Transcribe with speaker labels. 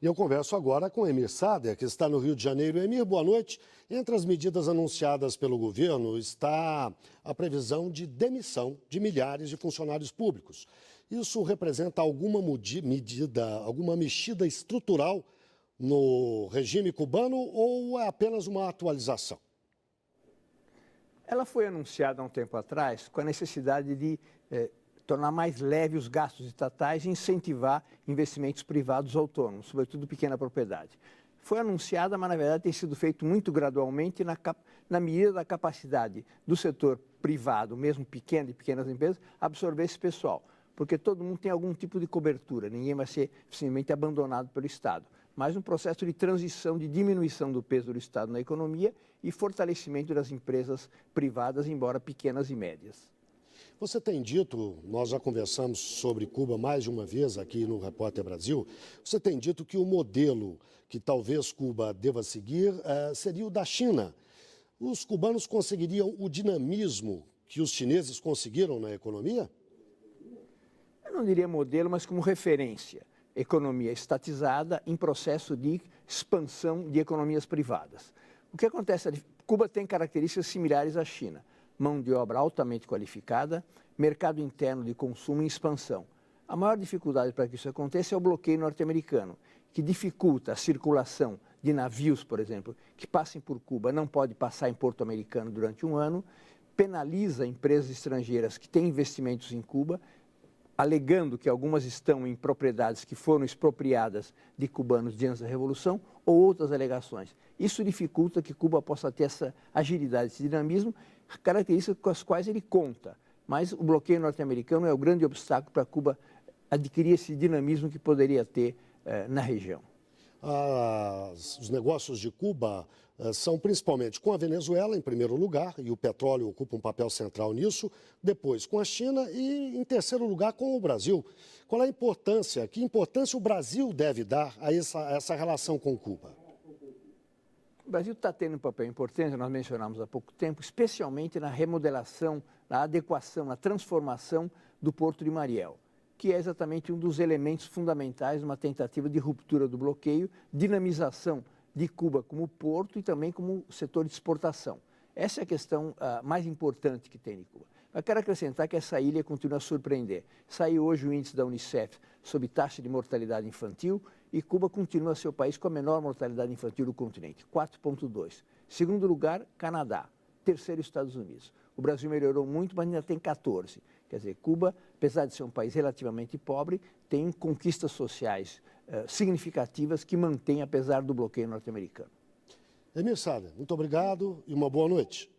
Speaker 1: E eu converso agora com Emir Sader, que está no Rio de Janeiro. Emir, boa noite. Entre as medidas anunciadas pelo governo está a previsão de demissão de milhares de funcionários públicos. Isso representa alguma medida, alguma mexida estrutural no regime cubano ou é apenas uma atualização?
Speaker 2: Ela foi anunciada há um tempo atrás com a necessidade de tornar mais leve os gastos estatais e incentivar investimentos privados autônomos, sobretudo pequena propriedade. Foi anunciada, mas na verdade tem sido feito muito gradualmente na medida da capacidade do setor privado, mesmo pequeno, de pequenas empresas, absorver esse pessoal. Porque todo mundo tem algum tipo de cobertura, ninguém vai ser simplesmente abandonado pelo Estado. Mas um processo de transição, de diminuição do peso do Estado na economia e fortalecimento das empresas privadas, embora pequenas e médias.
Speaker 1: Você tem dito, nós já conversamos sobre Cuba mais de uma vez aqui no Repórter Brasil, você tem dito que o modelo que talvez Cuba deva seguir seria o da China. Os cubanos conseguiriam o dinamismo que os chineses conseguiram na economia?
Speaker 2: Eu não diria modelo, mas como referência. Economia estatizada em processo de expansão de economias privadas. O que acontece? Cuba tem características similares à China. Mão de obra altamente qualificada, mercado interno de consumo em expansão. A maior dificuldade para que isso aconteça é o bloqueio norte-americano, que dificulta a circulação de navios, por exemplo, que passem por Cuba, não pode passar em Porto Americano durante um ano, penaliza empresas estrangeiras que têm investimentos em Cuba, alegando que algumas estão em propriedades que foram expropriadas de cubanos diante da Revolução, ou outras alegações. Isso dificulta que Cuba possa ter essa agilidade, esse dinamismo, características com as quais ele conta. Mas o bloqueio norte-americano é o grande obstáculo para Cuba adquirir esse dinamismo que poderia ter na região.
Speaker 1: Os negócios de Cuba são principalmente com a Venezuela, em primeiro lugar, e o petróleo ocupa um papel central nisso, depois com a China e, em terceiro lugar, com o Brasil. Qual é a importância, que importância o Brasil deve dar a essa relação com Cuba?
Speaker 2: O Brasil está tendo um papel importante, nós mencionamos há pouco tempo, especialmente na remodelação, na adequação, na transformação do Porto de Mariel, que é exatamente um dos elementos fundamentais numa tentativa de ruptura do bloqueio, dinamização de Cuba como porto e também como setor de exportação. Essa é a questão mais importante que tem em Cuba. Mas quero acrescentar que essa ilha continua a surpreender. Saiu hoje o índice da Unicef sobre taxa de mortalidade infantil e Cuba continua a ser o país com a menor mortalidade infantil do continente, 4,2. Segundo lugar, Canadá. Terceiro, Estados Unidos. O Brasil melhorou muito, mas ainda tem 14. Quer dizer, Cuba, apesar de ser um país relativamente pobre, tem conquistas sociais significativas que mantém, apesar do bloqueio norte-americano.
Speaker 1: Emir Sader, muito obrigado e uma boa noite.